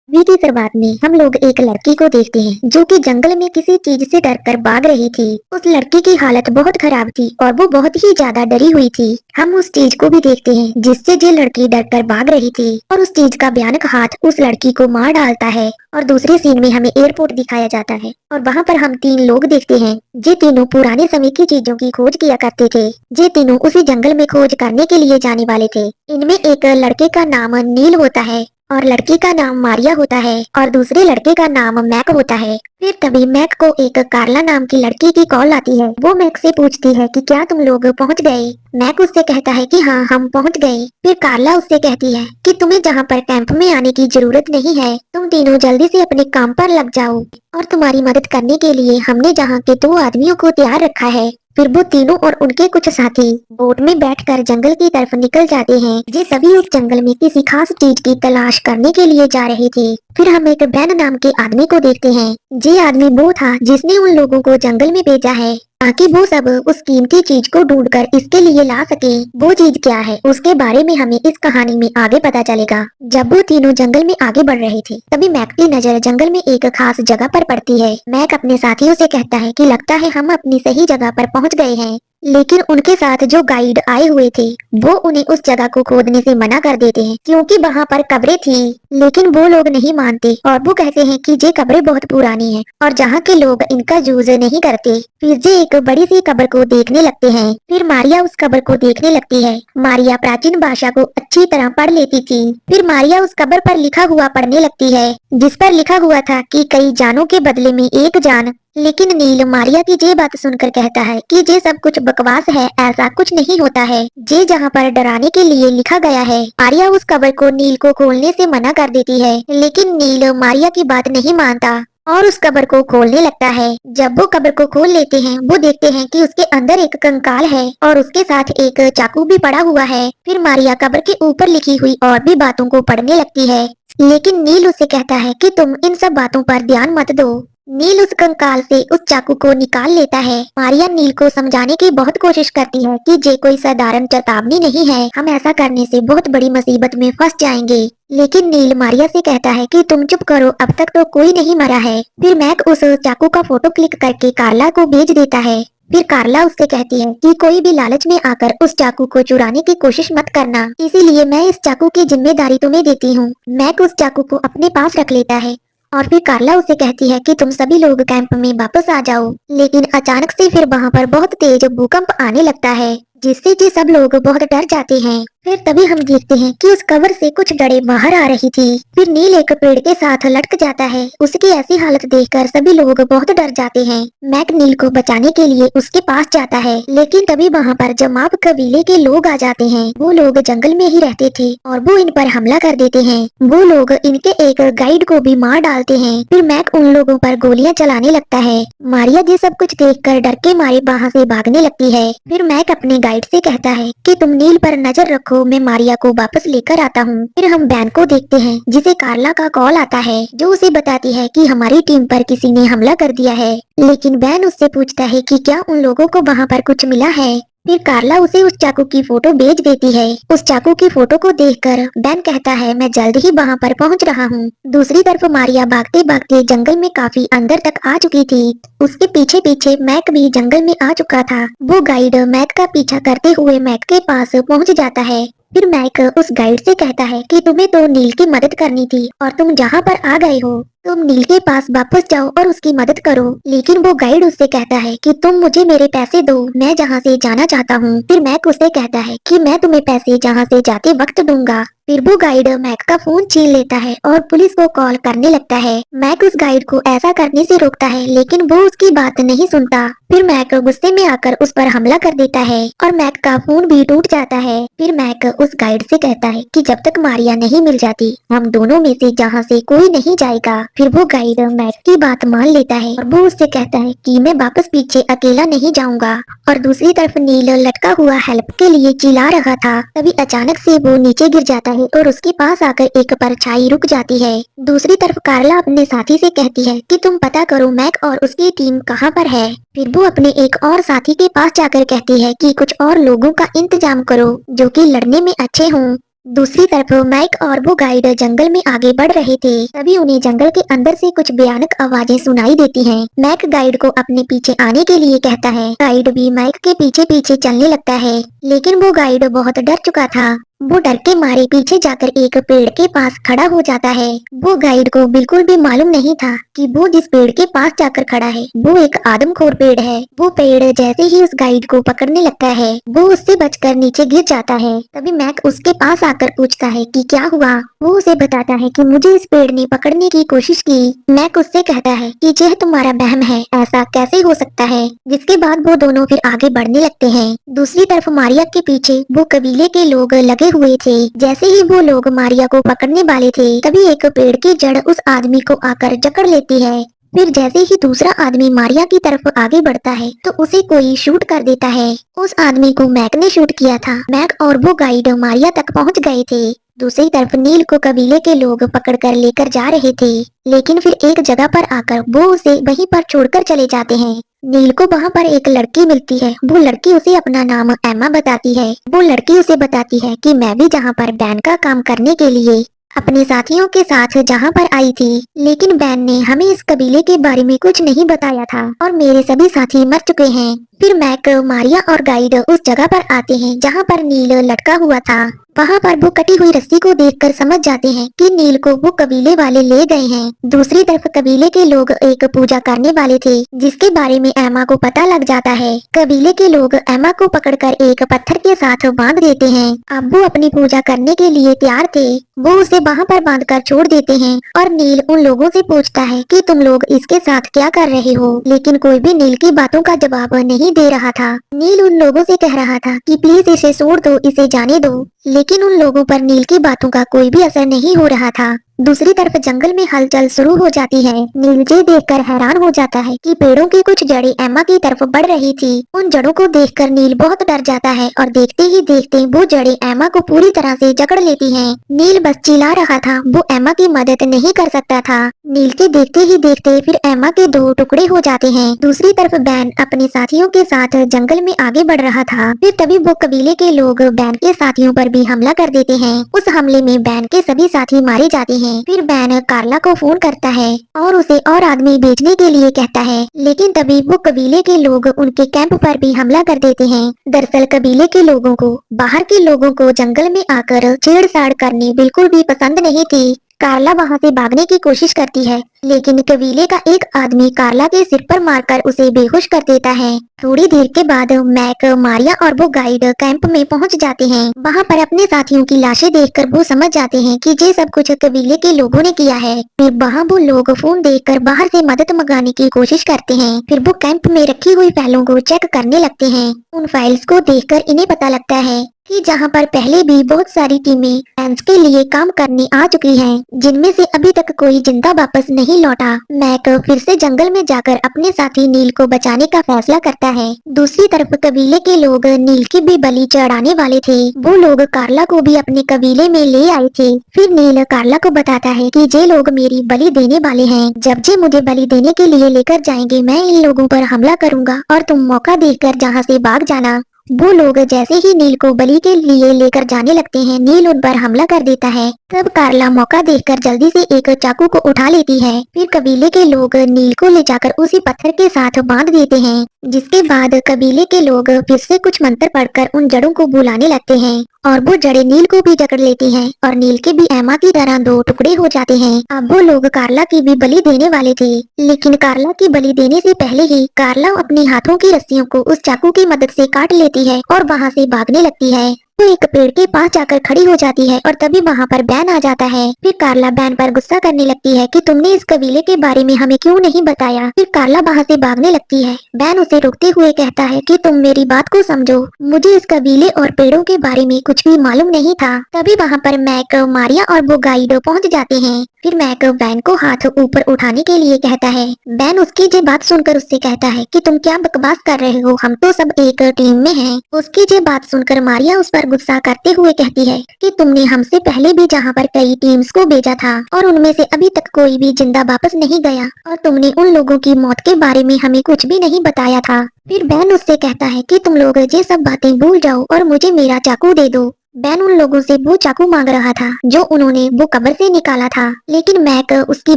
Video की शुरुआत में हम लोग एक लड़की को देखते हैं जो कि जंगल में किसी चीज से डरकर भाग रही थी। उस लड़की की हालत बहुत खराब थी और वो बहुत ही ज्यादा डरी हुई थी। हम उस चीज को भी देखते हैं जिससे जो लड़की डरकर भाग रही थी और उस चीज का भयानक हाथ उस लड़की को मार डालता है। और दूसरे सीन में हमें एयरपोर्ट दिखाया जाता है और वहाँ पर हम तीन लोग देखते हैं। ये तीनों पुराने समय की चीजों की खोज किया करते थे। ये तीनों उसी जंगल में खोज करने के लिए जाने वाले थे। इनमें एक लड़के का नाम नील होता है और लड़की का नाम मारिया होता है और दूसरे लड़के का नाम मैक होता है। फिर तभी मैक को एक कार्ला नाम की लड़की की कॉल आती है। वो मैक से पूछती है कि क्या तुम लोग पहुंच गए। मैक उससे कहता है कि हाँ हम पहुंच गए। फिर कार्ला उससे कहती है कि तुम्हें जहाँ पर कैंप में आने की जरूरत नहीं है, तुम तीनों जल्दी से अपने काम पर लग जाओ और तुम्हारी मदद करने के लिए हमने जहाँ के 2 आदमियों को तैयार रखा है। फिर वो तीनों और उनके कुछ साथी बोट में बैठकर जंगल की तरफ निकल जाते हैं। ये सभी उस जंगल में किसी खास चीज की तलाश करने के लिए जा रहे थे। फिर हम एक बैन नाम के आदमी को देखते हैं। ये आदमी वो था जिसने उन लोगों को जंगल में भेजा है ताकि वो सब उस कीमती चीज को ढूंढकर इसके लिए ला सके। वो चीज क्या है उसके बारे में हमें इस कहानी में आगे पता चलेगा। जब वो तीनों जंगल में आगे बढ़ रहे थे तभी मैक की नजर जंगल में एक खास जगह पर पड़ती है। मैक अपने साथियों से कहता है कि लगता है हम अपनी सही जगह पर पहुंच गए हैं। लेकिन उनके साथ जो गाइड आए हुए थे वो उन्हें उस जगह को खोदने से मना कर देते हैं क्योंकि वहाँ पर कब्रें थी। लेकिन वो लोग नहीं मानते और वो कहते हैं कि ये कब्रें बहुत पुरानी हैं और जहाँ के लोग इनका यूज नहीं करते। फिर ये एक बड़ी सी कब्र को देखने लगते हैं। फिर मारिया उस कब्र को देखने लगती है। मारिया प्राचीन भाषा को अच्छी तरह पढ़ लेती थी। फिर मारिया उस कब्र पर लिखा हुआ पढ़ने लगती है जिस पर लिखा हुआ था कि कई जानों के बदले में एक जान। लेकिन नील मारिया की ये बात सुनकर कहता है कि ये सब कुछ बकवास है, ऐसा कुछ नहीं होता है। ये जहाँ पर डराने के लिए लिखा गया है। मारिया उस कब्र को नील को खोलने से मना कर देती है लेकिन नील मारिया की बात नहीं मानता और उस कब्र को खोलने लगता है। जब वो कब्र को खोल लेते हैं वो देखते हैं कि उसके अंदर एक कंकाल है और उसके साथ एक चाकू भी पड़ा हुआ है। फिर मारिया कब्र के ऊपर लिखी हुई और भी बातों को पढ़ने लगती है लेकिन नील उसे कहता है कि तुम इन सब बातों पर ध्यान मत दो। नील उस कंकाल से उस चाकू को निकाल लेता है। मारिया नील को समझाने की बहुत कोशिश करती है कि ये कोई साधारण चेतावनी नहीं है, हम ऐसा करने से बहुत बड़ी मुसीबत में फंस जाएंगे। लेकिन नील मारिया से कहता है कि तुम चुप करो, अब तक तो कोई नहीं मरा है। फिर मैक उस चाकू का फोटो क्लिक करके कार्ला को भेज देता है। फिर कार्ला उससे कहती है कि कोई भी लालच में आकर उस चाकू को चुराने की कोशिश मत करना, इसीलिए मैं इस चाकू की जिम्मेदारी तुम्हें देती हूँ। मैक उस चाकू को अपने पास रख लेता है और फिर कार्ला उसे कहती है कि तुम सभी लोग कैंप में वापस आ जाओ। लेकिन अचानक से फिर वहाँ पर बहुत तेज भूकंप आने लगता है जिससे कि सब लोग बहुत डर जाते हैं। फिर तभी हम देखते हैं कि उस कवर से कुछ जड़ें बाहर आ रही थी। फिर नील एक पेड़ के साथ लटक जाता है। उसकी ऐसी हालत देखकर सभी लोग बहुत डर जाते हैं। मैक नील को बचाने के लिए उसके पास जाता है लेकिन तभी वहाँ पर जमाब कबीले के लोग आ जाते हैं। वो लोग जंगल में ही रहते थे और वो इन पर हमला कर देते हैं। वो लोग इनके एक गाइड को भी मार डालते हैं। फिर मैक उन लोगों पर गोलियां चलाने लगता है। मारिया ये सब कुछ देखकर डर के मारे वहाँ से भागने लगती है। फिर मैक अपने गाइड से कहता है कि तुम नील पर नजर रखो, मैं मारिया को वापस लेकर आता हूँ। फिर हम बैन को देखते हैं जिसे कार्ला का कॉल आता है जो उसे बताती है कि हमारी टीम पर किसी ने हमला कर दिया है। लेकिन बैन उससे पूछता है कि क्या उन लोगों को वहाँ पर कुछ मिला है। फिर कार्ला उसे उस चाकू की फोटो भेज देती है। उस चाकू की फोटो को देखकर बैन कहता है मैं जल्द ही वहाँ पर पहुँच रहा हूँ। दूसरी तरफ मारिया भागते भागते जंगल में काफी अंदर तक आ चुकी थी। उसके पीछे पीछे मैक भी जंगल में आ चुका था। वो गाइड मैक का पीछा करते हुए मैक के पास पहुँच जाता है। फिर मैक उस गाइड से कहता है कि तुम्हें तो नील की मदद करनी थी और तुम जहाँ पर आ गए हो तुम नील के पास वापस जाओ और उसकी मदद करो। लेकिन वो गाइड उससे कहता है कि तुम मुझे मेरे पैसे दो, मैं जहाँ से जाना चाहता हूँ। फिर मैक उससे कहता है कि मैं तुम्हें पैसे जहाँ से जाते वक्त दूंगा। फिर वो गाइड मैक का फोन छीन लेता है और पुलिस को कॉल करने लगता है। मैक उस गाइड को ऐसा करने से रोकता है लेकिन वो उसकी बात नहीं सुनता। फिर मैक गुस्से में आकर उस पर हमला कर देता है और मैक का फोन भी टूट जाता है। फिर मैक उस गाइड से कहता है कि जब तक मारिया नहीं मिल जाती हम दोनों में से जहाँ से कोई नहीं जाएगा। फिर वो गाइड मैक की बात मान लेता है और वो उससे कहता है कि मैं वापस पीछे अकेला नहीं जाऊंगा। और दूसरी तरफ नील लटका हुआ हेल्प के लिए चिल्ला रहा था। तभी अचानक से वो नीचे गिर जाता है और उसके पास आकर एक परछाई रुक जाती है। दूसरी तरफ कार्ला अपने साथी से कहती है कि तुम पता करो मैक और उसकी टीम कहाँ पर है। फिर वो अपने एक और साथी के पास जाकर कहती है कि कुछ और लोगों का इंतजाम करो जो कि लड़ने में अच्छे हों। दूसरी तरफ मैक और वो गाइड जंगल में आगे बढ़ रहे थे। तभी उन्हें जंगल के अंदर से कुछ भयानक आवाजें सुनाई देती हैं। मैक गाइड को अपने पीछे आने के लिए कहता है। गाइड भी मैक के पीछे पीछे चलने लगता है, लेकिन वो गाइड बहुत डर चुका था। वो डर के मारे पीछे जाकर एक पेड़ के पास खड़ा हो जाता है। वो गाइड को बिल्कुल भी मालूम नहीं था कि वो जिस पेड़ के पास जाकर खड़ा है वो एक आदमखोर पेड़ है। वो पेड़ जैसे ही उस गाइड को पकड़ने लगता है वो उससे बचकर नीचे गिर जाता है। तभी मैक उसके पास आकर पूछता है कि क्या हुआ। वो उसे बताता है कि मुझे इस पेड़ ने पकड़ने की कोशिश की। मैक उससे कहता है कि यह तुम्हारा वहम है, ऐसा कैसे हो सकता है। जिसके बाद वो दोनों फिर आगे बढ़ने लगते हैं। दूसरी तरफ मारिया के पीछे वो कबीले के लोग लगे हुए थे। जैसे ही वो लोग मारिया को पकड़ने वाले थे तभी एक पेड़ की जड़ उस आदमी को आकर जकड़ लेती है। फिर जैसे ही दूसरा आदमी मारिया की तरफ आगे बढ़ता है तो उसे कोई शूट कर देता है। उस आदमी को मैक ने शूट किया था। मैक और वो गाइड मारिया तक पहुंच गए थे। दूसरी तरफ नील को कबीले के लोग पकड़कर लेकर जा रहे थे, लेकिन फिर एक जगह पर आकर वो उसे वहीं पर छोड़कर चले जाते हैं। नील को वहाँ पर एक लड़की मिलती है। वो लड़की उसे अपना नाम एम्मा बताती है। वो लड़की उसे बताती है कि मैं भी जहाँ पर बैन का काम करने के लिए अपने साथियों के साथ जहाँ पर आई थी, लेकिन बैन ने हमें इस कबीले के बारे में कुछ नहीं बताया था और मेरे सभी साथी मर चुके हैं। फिर मैक, मारिया और गाइड उस जगह पर आते हैं जहाँ पर नील लटका हुआ था। वहाँ पर वो कटी हुई रस्सी को देखकर समझ जाते हैं कि नील को वो कबीले वाले ले गए हैं। दूसरी तरफ कबीले के लोग एक पूजा करने वाले थे, जिसके बारे में एम्मा को पता लग जाता है। कबीले के लोग एम्मा को पकड़कर एक पत्थर के साथ बांध देते हैं। अब वो अपनी पूजा करने के लिए तैयार थे। वो उसे वहाँ पर बांधकर छोड़ देते हैं और नील उन लोगों से पूछता है कि तुम लोग इसके साथ क्या कर रहे हो, लेकिन कोई भी नील की बातों का जवाब नहीं दे रहा था। नील उन लोगों से कह रहा था कि प्लीज इसे छोड़ दो, इसे जाने दो, लेकिन उन लोगों पर नील की बातों का कोई भी असर नहीं हो रहा था। दूसरी तरफ जंगल में हलचल शुरू हो जाती है। नील ये देखकर हैरान हो जाता है कि पेड़ों की कुछ जड़ें एम्मा की तरफ बढ़ रही थी। उन जड़ों को देखकर नील बहुत डर जाता है और देखते ही देखते वो जड़ें एम्मा को पूरी तरह से जकड़ लेती हैं। नील बस चिल्ला रहा था, वो एम्मा की मदद नहीं कर सकता था। नील के देखते ही देखते फिर एम्मा के दो टुकड़े हो जाते हैं। दूसरी तरफ बैन अपने साथियों के साथ जंगल में आगे बढ़ रहा था। फिर तभी वो कबीले के लोग बैन के साथियों पर भी हमला कर देते हैं। उस हमले में बैन के सभी साथी मारे जाते हैं। फिर बैन कार्ला को फोन करता है और उसे और आदमी भेजने के लिए कहता है, लेकिन तभी वो कबीले के लोग उनके कैंप पर भी हमला कर देते हैं। दरअसल कबीले के लोगों को बाहर के लोगों को जंगल में आकर छेड़छाड़ करनी बिल्कुल भी पसंद नहीं थी। कार्ला वहां से भागने की कोशिश करती है, लेकिन कबीले का एक आदमी कार्ला के सिर पर मारकर उसे बेहोश कर देता है। थोड़ी देर के बाद मैक, मारिया और वो गाइड कैंप में पहुंच जाते हैं। वहां पर अपने साथियों की लाशें देखकर वो समझ जाते हैं कि ये सब कुछ कबीले के लोगों ने किया है। फिर वहां वो लोग फोन देखकर बाहर से मदद मंगाने की कोशिश करते हैं। फिर वो कैंप में रखी हुई फाइलों को चेक करने लगते हैं। उन फाइल्स को देखकर इन्हें पता लगता है कि जहां पर पहले भी बहुत सारी टीमें फैंस के लिए काम करने आ चुकी हैं, जिनमें से अभी तक कोई जिंदा वापस नहीं लौटा। मैक फिर से जंगल में जाकर अपने साथी नील को बचाने का फैसला करता है। दूसरी तरफ कबीले के लोग नील की भी बलि चढ़ाने वाले थे। वो लोग कार्ला को भी अपने कबीले में ले आए थे। फिर नील कार्ला को बताता है कि ये लोग मेरी बलि देने वाले हैं। जब ये मुझे बलि देने के लिए लेकर जाएंगे मैं इन लोगों पर हमला करूंगा और तुम मौका देखकर जहाँ से भाग जाना। वो लोग जैसे ही नील को बलि के लिए लेकर जाने लगते हैं, नील उन पर हमला कर देता है। तब कार्ला मौका देखकर जल्दी से एक चाकू को उठा लेती है। फिर कबीले के लोग नील को ले जाकर उसी पत्थर के साथ बांध देते हैं। जिसके बाद कबीले के लोग फिर से कुछ मंत्र पढ़कर उन जड़ों को बुलाने लगते हैं और वो जड़ें नील को भी जकड़ लेती हैं और नील के भी एम्मा की तरह दो टुकड़े हो जाते हैं। अब वो लोग कार्ला की भी बलि देने वाले थे, लेकिन कार्ला की बलि देने से पहले ही कार्ला अपने हाथों की रस्सियों को उस चाकू की मदद से काट लेती है और वहाँ से भागने लगती है। वो एक पेड़ के पास जाकर खड़ी हो जाती है और तभी वहाँ पर बैन आ जाता है। फिर कार्ला बैन पर गुस्सा करने लगती है कि तुमने इस कबीले के बारे में हमें क्यों नहीं बताया। फिर कार्ला वहाँ से भागने लगती है। बैन उसे रोकते हुए कहता है कि तुम मेरी बात को समझो, मुझे इस कबीले और पेड़ों के बारे में कुछ भी मालूम नहीं था। तभी वहाँ पर मैक, मारिया और वो गाइड पहुँच जाते हैं। फिर मैक बैन को हाथ ऊपर उठाने के लिए कहता है। बैन उसकी ये बात सुनकर उससे कहता है कि तुम क्या बकवास कर रहे हो, हम तो सब एक टीम में हैं। उसकी ये बात सुनकर मारिया उस पर गुस्सा करते हुए कहती है कि तुमने हमसे पहले भी जहाँ पर कई टीम्स को भेजा था और उनमें से अभी तक कोई भी जिंदा वापस नहीं गया और तुमने उन लोगों की मौत के बारे में हमें कुछ भी नहीं बताया था। फिर बैन उससे कहता है कि तुम लोग ये सब बातें भूल जाओ और मुझे मेरा चाकू दे दो। बैन उन लोगों से वो चाकू मांग रहा था जो उन्होंने वो कब्र से निकाला था, लेकिन मैक उसकी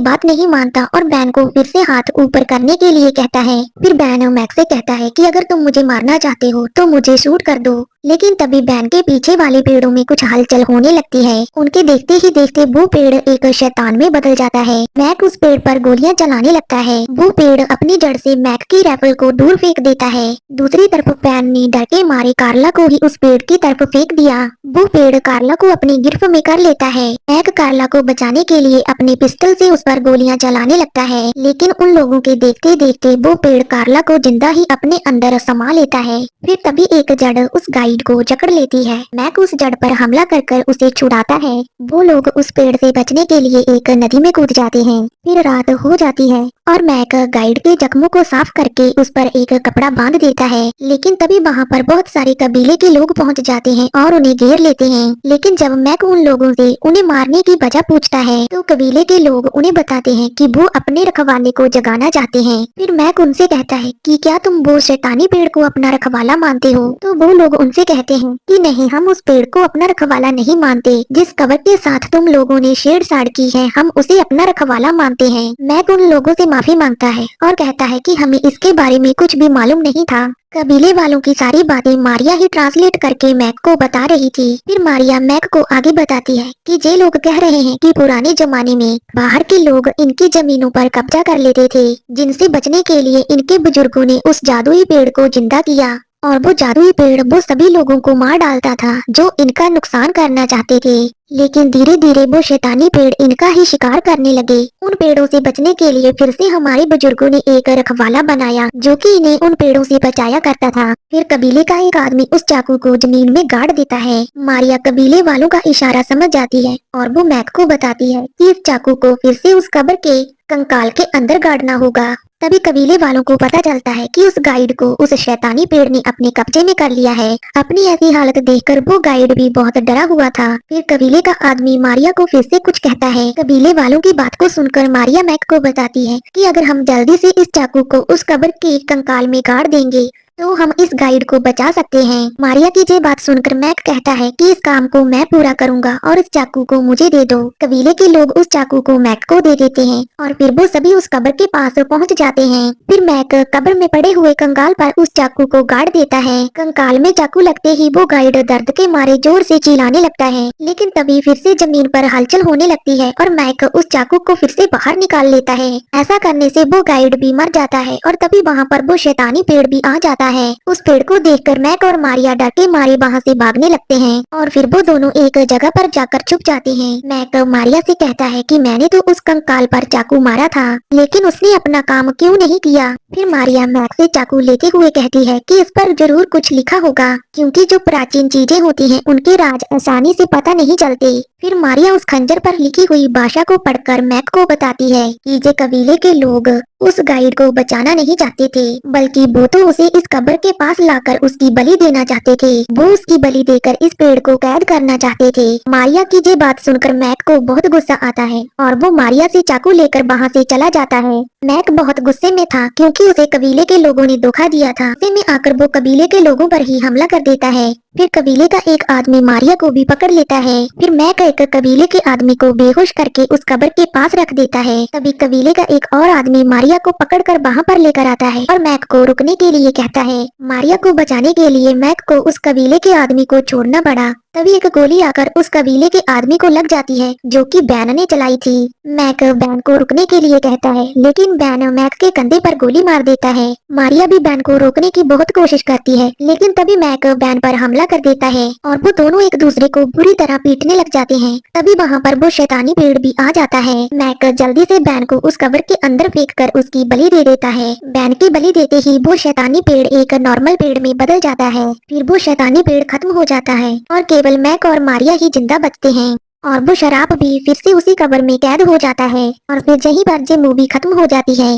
बात नहीं मानता और बैन को फिर से हाथ ऊपर करने के लिए कहता है। फिर बैन मैक से कहता है कि अगर तुम मुझे मारना चाहते हो तो मुझे शूट कर दो। लेकिन तभी बैन के पीछे वाले पेड़ों में कुछ हलचल होने लगती है। उनके देखते ही देखते वो पेड़ एक शैतान में बदल जाता है। मैक उस पेड़ पर गोलियां चलाने लगता है। वो पेड़ अपनी जड़ से मैक की राइफल को दूर फेंक देता है। दूसरी तरफ बैन ने डर के मारे कार्ला को ही उस पेड़ की तरफ फेंक दिया। वो पेड़ कार्ला को अपनी गिरफ्त में कर लेता है। मैक कार्ला को बचाने के लिए अपने पिस्टल से उस पर गोलियां चलाने लगता है, लेकिन उन लोगों के देखते देखते वो पेड़ कार्ला को जिंदा ही अपने अंदर समा लेता है। फिर तभी एक जड़ उस गाइड को जकड़ लेती है। मैक उस जड़ पर हमला कर उसे छुड़ाता है। वो लोग उस पेड़ से बचने के लिए एक नदी में कूद जाते हैं। फिर रात हो जाती है और मैक गाइड के जख्मों को साफ करके उस पर एक कपड़ा बांध देता है। लेकिन तभी वहाँ पर बहुत सारे कबीले के लोग पहुँच जाते हैं और उन्हें घेर लेते हैं। लेकिन जब मैक उन लोगों से उन्हें मारने की वजह पूछता है तो कबीले के लोग उन्हें बताते हैं कि वो अपने रखवाले को जगाना चाहते हैं। फिर मैक उनसे कहता है कि क्या तुम वो शैतानी पेड़ को अपना रखवाला मानते हो? तो वो लोग उनसे कहते हैं कि नहीं, हम उस पेड़ को अपना रखवाला नहीं मानते। जिस कबर के साथ तुम लोगों ने छेड़छाड़ की है हम उसे अपना रखवाला मानते हैं। मैक उन लोगों से माफी मांगता है और कहता है कि हमें इसके बारे में कुछ भी मालूम नहीं था। कबीले वालों की सारी बातें मारिया ही ट्रांसलेट करके मैक को बता रही थी। फिर मारिया मैक को आगे बताती है कि जे लोग कह रहे हैं कि पुराने जमाने में बाहर के लोग इनकी जमीनों पर कब्जा कर लेते थे, जिनसे बचने के लिए इनके बुजुर्गों ने उस जादुई पेड़ को जिंदा किया और वो जादुई पेड़ वो सभी लोगों को मार डालता था जो इनका नुकसान करना चाहते थे। लेकिन धीरे धीरे वो शैतानी पेड़ इनका ही शिकार करने लगे। उन पेड़ों से बचने के लिए फिर से हमारे बुजुर्गों ने एक रखवाला बनाया जो कि इन्हें उन पेड़ों से बचाया करता था। फिर कबीले का एक आदमी उस चाकू को जमीन में गाड़ देता है। मारिया कबीले वालों का इशारा समझ जाती है और वो मैक को बताती है कि इस चाकू को फिर से उस कब्र के कंकाल के अंदर गाड़ना होगा। तभी कबीले वालों को पता चलता है कि उस गाइड को उस शैतानी पेड़ ने अपने कब्जे में कर लिया है। अपनी ऐसी हालत देखकर वो गाइड भी बहुत डरा हुआ था। फिर कबीले का आदमी मारिया को फिर से कुछ कहता है। कबीले वालों की बात को सुनकर मारिया मैक को बताती है कि अगर हम जल्दी से इस चाकू को उस कब्र के कंकाल में गाड़ देंगे तो हम इस गाइड को बचा सकते हैं। मारिया की ये बात सुनकर मैक कहता है कि इस काम को मैं पूरा करूंगा और इस चाकू को मुझे दे दो। कबीले के लोग उस चाकू को मैक को दे देते हैं और फिर वो सभी उस कब्र के पास पहुंच जाते हैं। फिर मैक कब्र में पड़े हुए कंकाल पर उस चाकू को गाड़ देता है। कंकाल में चाकू लगते ही वो गाइड दर्द के मारे जोर से चिल्लाने लगता है। लेकिन तभी फिर से जमीन पर हलचल होने लगती है और मैक उस चाकू को फिर से बाहर निकाल लेता है। ऐसा करने से वो गाइड भी मर जाता है और तभी वहाँ पर वो शैतानी पेड़ भी आ जाता है। उस पेड़ को देखकर मैक और मारिया डर के मारे वहाँ से भागने लगते हैं और फिर वो दोनों एक जगह पर जाकर छुप जाते हैं। मैक मारिया से कहता है कि मैंने तो उस कंकाल पर चाकू मारा था, लेकिन उसने अपना काम क्यों नहीं किया। फिर मारिया मैक से चाकू लेते हुए कहती है कि इस पर जरूर कुछ लिखा होगा, क्योंकि जो प्राचीन चीजें होती हैं उनके राज आसानी से पता नहीं चलते। फिर मारिया उस खंजर पर लिखी हुई भाषा को पढ़कर मैक को बताती है कि ये कबीले के लोग उस गाइड को बचाना नहीं चाहते थे, बल्कि वो तो उसे इस कब्र के पास लाकर उसकी बलि देना चाहते थे। वो उसकी बलि देकर इस पेड़ को कैद करना चाहते थे। मारिया की ये बात सुनकर मैक को बहुत गुस्सा आता है और वो मारिया से चाकू लेकर वहाँ से चला जाता है। मैक बहुत गुस्से में था क्योंकि उसे कबीले के लोगों ने धोखा दिया था। गुस्से में आकर वो कबीले के लोगों पर ही हमला कर देता है। फिर कबीले का एक आदमी मारिया को भी पकड़ लेता है। फिर मैक एक कबीले के आदमी को बेहोश करके उस कब्र के पास रख देता है। तभी कबीले का एक और आदमी मारिया को पकड़कर वहाँ पर लेकर आता है और मैक को रुकने के लिए कहता है। मारिया को बचाने के लिए मैक को उस कबीले के आदमी को छोड़ना पड़ा। तभी एक गोली आकर उस कबीले के आदमी को लग जाती है जो कि बैन ने चलाई थी। मैक बैन को रुकने के लिए कहता है, लेकिन बैन मैक के कंधे पर गोली मार देता है। मारिया भी बैन को रोकने की बहुत कोशिश करती है, लेकिन तभी मैक बैन पर हमला कर देता है और वो दोनों एक दूसरे को बुरी तरह पीटने लग जाते हैं। तभी वहाँ पर वो शैतानी पेड़ भी आ जाता है। मैक जल्दी से बैन को उस कब्र के अंदर फेंक कर उसकी बलि दे देता है। बैन की बलि देते ही वो शैतानी पेड़ एक नॉर्मल पेड़ में बदल जाता है। फिर वो शैतानी पेड़ खत्म हो जाता है और केवल मैक और मारिया ही जिंदा बचते हैं और वो शराब भी फिर से उसी कब्र में कैद हो जाता है और फिर यहीं पर ये मूवी खत्म हो जाती है।